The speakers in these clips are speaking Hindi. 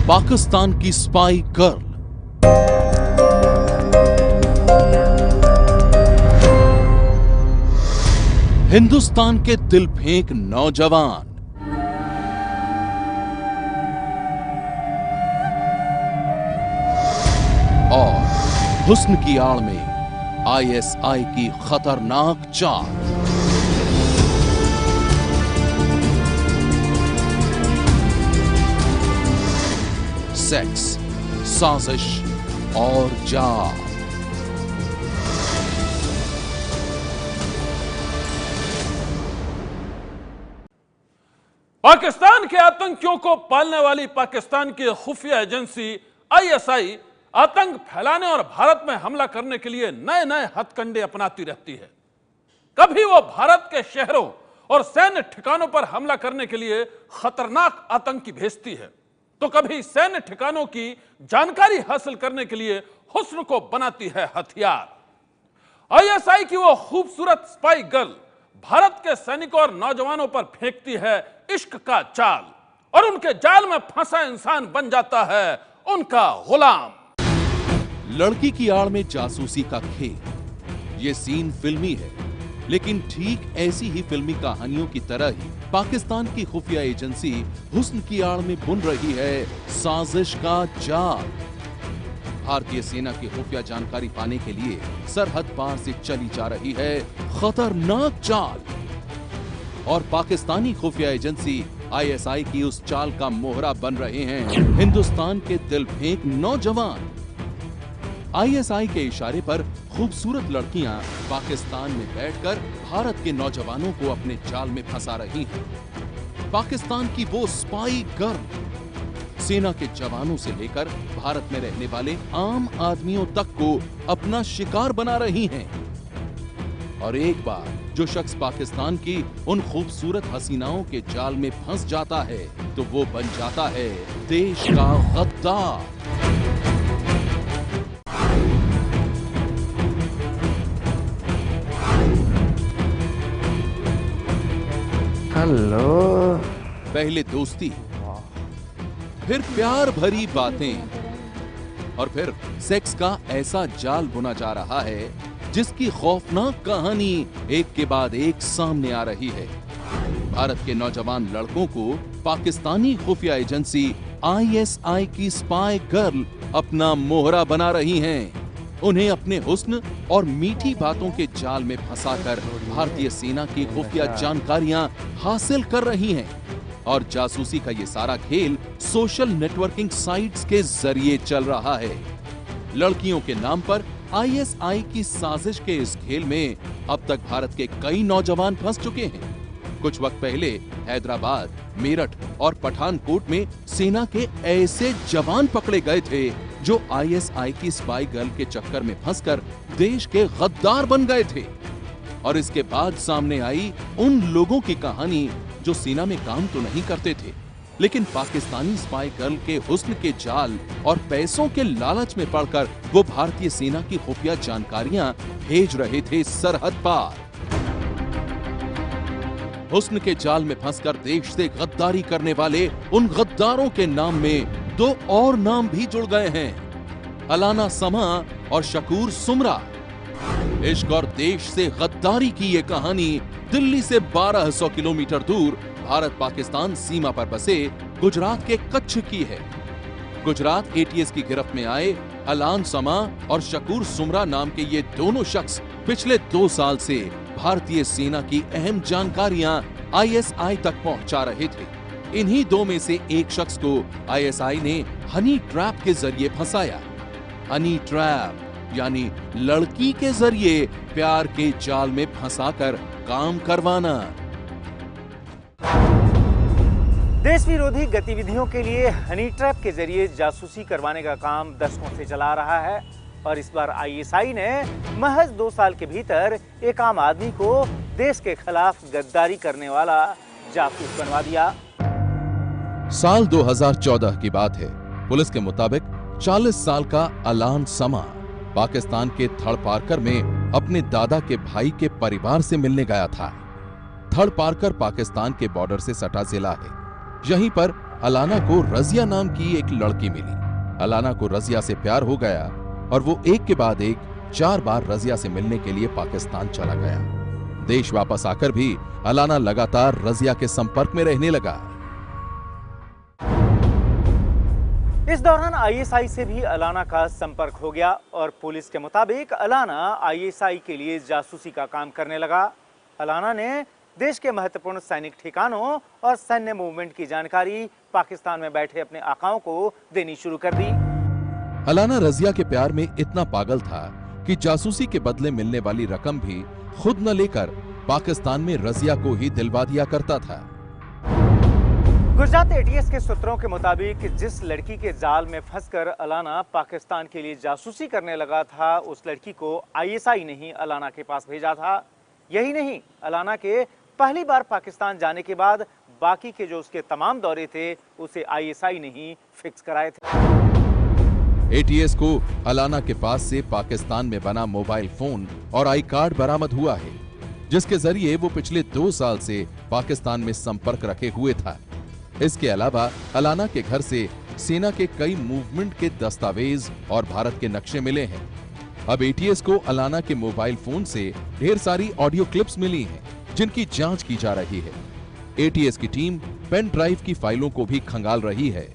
पाकिस्तान की स्पाई गर्ल। हिंदुस्तान के दिल फेंक नौजवान। और हुस्न की आड़ में आईएसआई की खतरनाक चाल। सेक्स, साजिश और जाल। पाकिस्तान के आतंकियों को पालने वाली पाकिस्तान की खुफिया एजेंसी आईएसआई आतंक फैलाने और भारत में हमला करने के लिए नए नए हथकंडे अपनाती रहती है। कभी वो भारत के शहरों और सैन्य ठिकानों पर हमला करने के लिए खतरनाक आतंकी भेजती है, तो कभी सैन्य ठिकानों की जानकारी हासिल करने के लिए हुस्न को बनाती है हथियार। आईएसआई की वो खूबसूरत स्पाई गर्ल भारत के सैनिकों और नौजवानों पर फेंकती है इश्क का जाल, और उनके जाल में फंसा इंसान बन जाता है उनका गुलाम। लड़की की आड़ में जासूसी का खेल। ये सीन फिल्मी है, लेकिन ठीक ऐसी ही फिल्मी कहानियों की तरह ही पाकिस्तान की खुफिया एजेंसी हुस्न की आड़ में बुन रही है साजिश का जाल। भारतीय सेना की खुफिया जानकारी पाने के लिए सरहद पार से चली जा रही है खतरनाक चाल, और पाकिस्तानी खुफिया एजेंसी आईएसआई की उस चाल का मोहरा बन रहे हैं हिंदुस्तान के दिल फेंक नौजवान। आईएसआई के इशारे पर खूबसूरत लड़कियां पाकिस्तान में बैठकर भारत के नौजवानों को अपने जाल में फंसा रही हैं। पाकिस्तान की वो स्पाई गर्ल सेना के जवानों से लेकर भारत में रहने वाले आम आदमियों तक को अपना शिकार बना रही हैं। और एक बार जो शख्स पाकिस्तान की उन खूबसूरत हसीनाओं के जाल में फंस जाता है, तो वो बन जाता है देश का गद्दार। हेलो। पहले दोस्ती, फिर प्यार भरी बातें, और फिर सेक्स का ऐसा जाल बुना जा रहा है जिसकी खौफनाक कहानी एक के बाद एक सामने आ रही है। भारत के नौजवान लड़कों को पाकिस्तानी खुफिया एजेंसी आईएसआई की स्पाई गर्ल अपना मोहरा बना रही हैं। उन्हें अपने हुस्न और मीठी बातों के जाल में फंसाकर भारतीय सेना की खुफिया जानकारियां हासिल कर रही हैं। और जासूसी का ये सारा खेल सोशल नेटवर्किंग साइट्स के जरिए चल रहा है। लड़कियों के नाम पर आईएसआई की साजिश के इस खेल में अब तक भारत के कई नौजवान फंस चुके हैं। कुछ वक्त पहले हैदराबाद, मेरठ और पठानकोट में सेना के ऐसे जवान पकड़े गए थे जो आईएसआई की स्पाई गर्ल के चक्कर में फंसकर देश के गद्दार बन गए थे। और इसके बाद सामने आई उन लोगों की कहानी जो सेना में काम तो नहीं करते थे, लेकिन पाकिस्तानी स्पाई गर्ल के हुस्न के जाल और पैसों के लालच में पड़कर वो भारतीय सेना की खुफिया जानकारियां भेज रहे थे सरहद पार। हुस्न के जाल में फंसकर देश से गद्दारी करने वाले उन गद्दारों के नाम में दो और नाम भी जुड़ गए हैं, अलाना समा और शकूर सुमरा। इश्क और देश से गद्दारी की ये कहानी दिल्ली से 1200 किलोमीटर दूर भारत पाकिस्तान सीमा पर बसे गुजरात के कच्छ की है। गुजरात एटीएस की गिरफ्त में आए अलान समा और शकूर सुमरा नाम के ये दोनों शख्स पिछले 2 साल से भारतीय सेना की अहम जानकारियां आईएसआई तक पहुंचा रहे थे। इन्हीं दो में से एक शख्स को आईएसआई ने हनी ट्रैप के जरिए फंसाया। हनी ट्रैप यानी लड़की के जरिए प्यार के जाल में फंसाकर काम करवाना। देश विरोधी गतिविधियों के लिए हनी ट्रैप के जरिए जासूसी करवाने का काम दशकों से चला रहा है, और इस बार आईएसआई ने महज 2 साल के भीतर एक आम आदमी को देश के खिलाफ गद्दारी करने वाला जासूस बनवा दिया। साल 2014 की बात है। पुलिस के मुताबिक 40 साल का अलान समा पाकिस्तान के थड़ पारकर में अपने दादा के भाई के परिवार से मिलने गया था। थड़ पारकर पाकिस्तान के बॉर्डर से सटा जिला है। यहीं पर अलाना को रजिया नाम की एक लड़की मिली। अलाना को रजिया से प्यार हो गया और वो एक के बाद एक 4 बार रजिया से मिलने के लिए पाकिस्तान चला गया। देश वापस आकर भी अलाना लगातार रजिया के संपर्क में रहने लगा। इस दौरान आईएसआई से भी अलाना का संपर्क हो गया और पुलिस के मुताबिक अलाना आईएसआई के लिए जासूसी का काम करने लगा। अलाना ने देश के महत्वपूर्ण सैनिक ठिकानों और सैन्य मूवमेंट की जानकारी पाकिस्तान में बैठे अपने आकाओं को देनी शुरू कर दी। अलाना रजिया के प्यार में इतना पागल था कि जासूसी के बदले मिलने वाली रकम भी खुद न लेकर पाकिस्तान में रजिया को ही दिलवा दिया करता था। गुजरात एटीएस के सूत्रों के मुताबिक जिस लड़की के जाल में फंसकर अलाना पाकिस्तान के लिए जासूसी करने लगा था, उस लड़की को आईएसआई ने ही अलाना के पास भेजा था। यही नहीं, अलाना के पहली बार पाकिस्तान जाने के बाद बाकी के जो उसके तमाम दौरे थे उसे आईएसआई ने ही फिक्स कराए थे। एटीएस को अलाना के पास से पाकिस्तान में बना मोबाइल फोन और आई कार्ड बरामद हुआ है, जिसके जरिए वो पिछले 2 साल से पाकिस्तान में संपर्क रखे हुए था। इसके अलावा अलाना के घर से सेना के कई मूवमेंट के दस्तावेज और भारत के नक्शे मिले हैं। अब एटीएस को अलाना के मोबाइल फोन से ढेर सारी ऑडियो क्लिप्स मिली हैं, जिनकी जांच की जा रही है। एटीएस की टीम पेन ड्राइव की फाइलों को भी खंगाल रही है।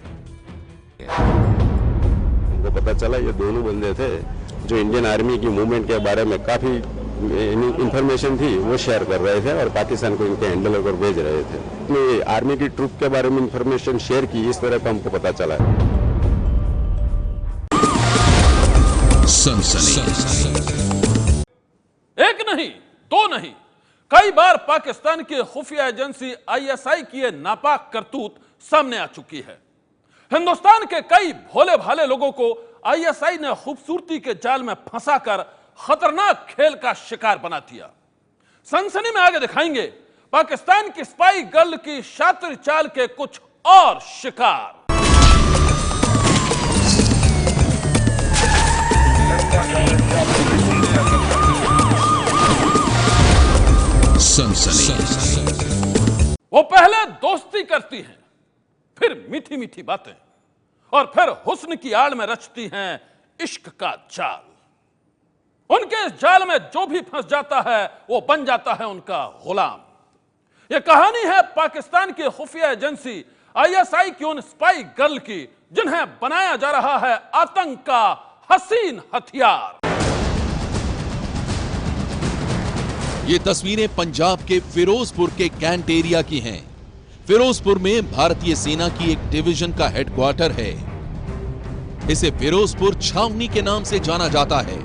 हमको पता चला ये दोनों बंदे थे जो इंडियन आर्मी की मूवमेंट के बारे में काफी इंफॉर्मेशन थी वो शेयर कर रहे थे और पाकिस्तान को इनके हैंडल कर भेज रहे थे। इसमें आर्मी की ट्रूप के बारे में इंफॉर्मेशन शेयर की, इस तरह का हमको पता चला है। एक नहीं, 2 नहीं, कई बार पाकिस्तान की खुफिया एजेंसी आईएसआई की ये नापाक करतूत सामने आ चुकी है। हिंदुस्तान के कई भोले भाले लोगों को आईएसआई ने खूबसूरती के जाल में फंसाकर खतरनाक खेल का शिकार बना दिया। सनसनी में आगे दिखाएंगे पाकिस्तान की स्पाई गर्ल की शातिर चाल के कुछ और शिकार। वो पहले दोस्ती करती हैं, फिर मीठी मीठी बातें, और फिर हुस्न की आड़ में रचती हैं इश्क का जाल। उनके इस जाल में जो भी फंस जाता है वो बन जाता है उनका गुलाम। यह कहानी है पाकिस्तान की खुफिया एजेंसी आईएसआई की उन स्पाई गर्ल की जिन्हें बनाया जा रहा है आतंक का हसीन हथियार। ये तस्वीरें पंजाब के फिरोजपुर के कैंट एरिया की हैं। फिरोजपुर में भारतीय सेना की एक डिवीजन का हेडक्वार्टर है। इसे फिरोजपुर छावनी के नाम से जाना जाता है।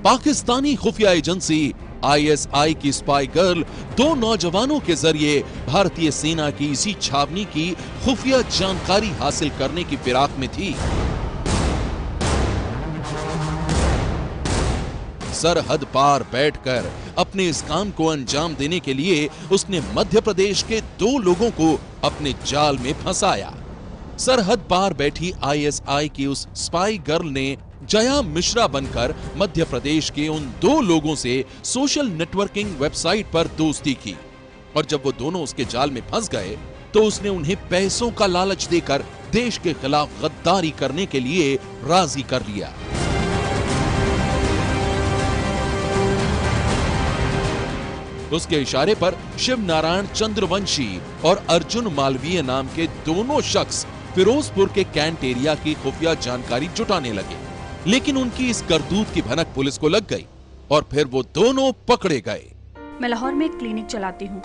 पाकिस्तानी खुफिया एजेंसी आईएसआई की स्पाई गर्ल 2 नौजवानों के जरिए भारतीय सेना की इसी छावनी की खुफिया जानकारी हासिल करने की फिराक में थी। सरहद पार बैठकर अपने इस काम को अंजाम देने के लिए उसने मध्य प्रदेश के 2 लोगों को अपने जाल में फंसाया। सरहद पार बैठी आईएसआई की उस स्पाई गर्ल ने जया मिश्रा बनकर मध्य प्रदेश के उन 2 लोगों से सोशल नेटवर्किंग वेबसाइट पर दोस्ती की, और जब वो दोनों उसके जाल में फंस गए तो उसने उन्हें पैसों का लालच देकर देश के खिलाफ गद्दारी करने के लिए राजी कर लिया। उसके इशारे पर शिव नारायण चंद्रवंशी और अर्जुन मालवीय नाम के दोनों शख्स फिरोजपुर के कैंट एरिया की खुफिया जानकारी जुटाने लगे, लेकिन उनकी इस करतूत की भनक पुलिस को लग गई और फिर वो दोनों पकड़े गए। मैं लाहौर में एक क्लिनिक चलाती हूँ।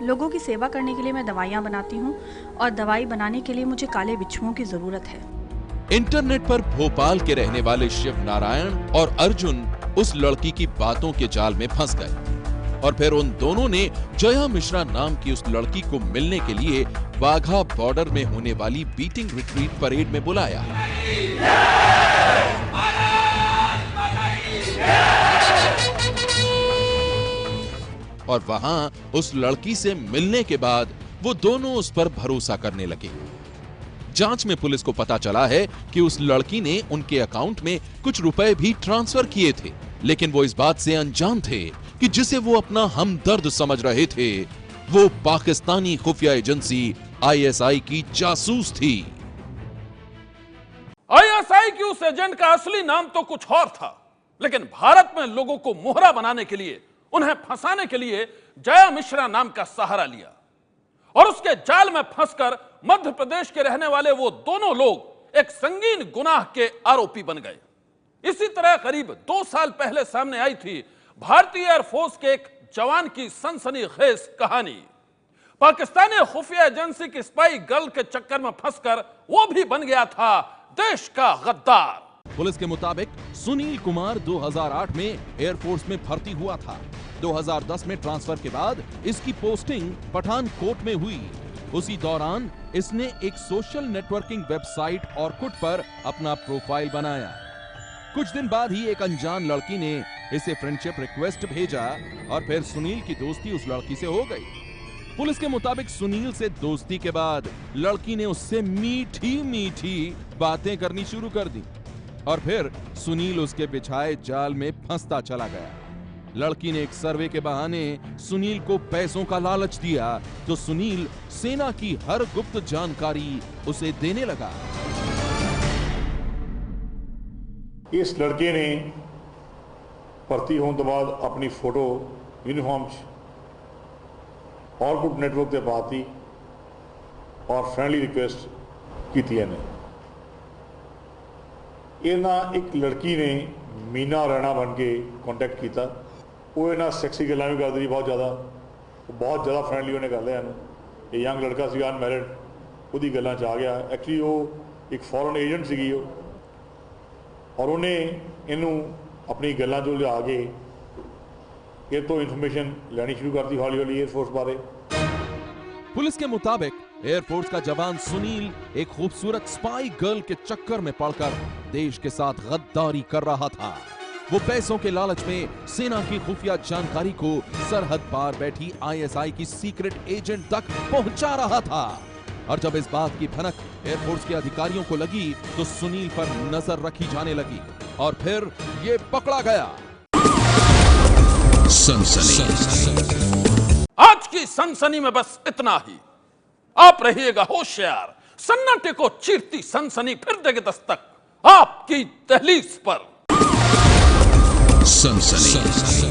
लोगों की सेवा करने के लिए मैं दवाइयाँ बनाती हूँ और दवाई बनाने के लिए मुझे काले बिच्छुओं की जरूरत है। इंटरनेट पर भोपाल के रहने वाले शिव नारायण और अर्जुन उस लड़की की बातों के जाल में फंस गए और फिर उन दोनों ने जया मिश्रा नाम की उस लड़की को मिलने के लिए वाघा बॉर्डर में होने वाली बीटिंग रिट्रीट परेड में बुलाया। और वहां उस लड़की से मिलने के बाद वो दोनों उस पर भरोसा करने लगे। जांच में पुलिस को पता चला है कि उस लड़की ने उनके अकाउंट में कुछ रुपए भी ट्रांसफर किए थे, लेकिन वो इस बात से अनजान थे कि जिसे वो अपना हमदर्द समझ रहे थे वो पाकिस्तानी खुफिया एजेंसी आईएसआई की जासूस थी। आईएसआई की उस एजेंट का असली नाम तो कुछ और था, लेकिन भारत में लोगों को मोहरा बनाने के लिए, उन्हें फंसाने के लिए जया मिश्रा नाम का सहारा लिया और उसके जाल में फंसकर मध्य प्रदेश के रहने वाले वो दोनों लोग एक संगीन गुनाह के आरोपी बन गए। इसी तरह करीब 2 साल पहले सामने आई थी भारतीय एयरफोर्स के एक जवान की सनसनीखेज कहानी। पाकिस्तानी खुफिया एजेंसी की स्पाई गर्ल के चक्कर में फंसकर वो भी बन गया था देश का गद्दार। पुलिस के मुताबिक सुनील कुमार 2008 में एयरफोर्स में भर्ती हुआ था। 2010 में ट्रांसफर के बाद इसकी पोस्टिंग पठानकोट में हुई। उसी दौरान इसने एक सोशल नेटवर्किंग वेबसाइट ऑर्कुट पर अपना प्रोफाइल बनाया। कुछ दिन बाद ही एक अनजान लड़की ने इसे फ्रेंडशिप रिक्वेस्ट भेजा और फिर सुनील की दोस्ती उस लड़की से हो गई। पुलिस के मुताबिक सुनील से दोस्ती के बाद लड़की ने उससे मीठी मीठी बातें करनी शुरू कर दी और फिर सुनील उसके बिछाए जाल में फंसता चला गया। लड़की ने एक सर्वे के बहाने सुनील को पैसों का लालच दिया तो सुनील सेना की हर गुप्त जानकारी उसे देने लगा। इस लड़के ने भर्ती होने के बाद अपनी फोटो यूनिफॉर्म ऑर्कुट नेटवर्क से पाती और फ्रेंडली रिक्वेस्ट की थी। इन्हें एक लड़की ने मीना राणा बन के कॉन्टैक्ट किया। वो इन्हें सैक्सी गल्लां भी करती बहुत ज़्यादा फ्रेंडली उन्हें कर लिया। ये यंग लड़का सी अनमैरिड, उसकी गल्लां च आ गया। एक्चुअली वो एक फॉरेन एजेंट सी और उन्हें इनू अपनी गल्लां जो लिया के ये तो इंफॉर्मेशन लेनी शुरू कर दी हौली हौली एयरफोर्स बारे। पुलिस के मुताबिक एयरफोर्स का जवान सुनील एक खूबसूरत स्पाई गर्ल के चक्कर में पड़कर देश के साथ गद्दारी कर रहा था। वो पैसों के लालच में सेना की खुफिया जानकारी को सरहद पार बैठी आईएसआई की सीक्रेट एजेंट तक पहुंचा रहा था। और जब इस बात की भनक एयरफोर्स के अधिकारियों को लगी तो सुनील पर नजर रखी जाने लगी और फिर ये पकड़ा गया। आज की सनसनी में बस इतना ही। आप रहिएगा होशियार, सन्नाटे को चीरती सनसनी फिर देगी दस्तक आपकी दहलीज पर। सनसनी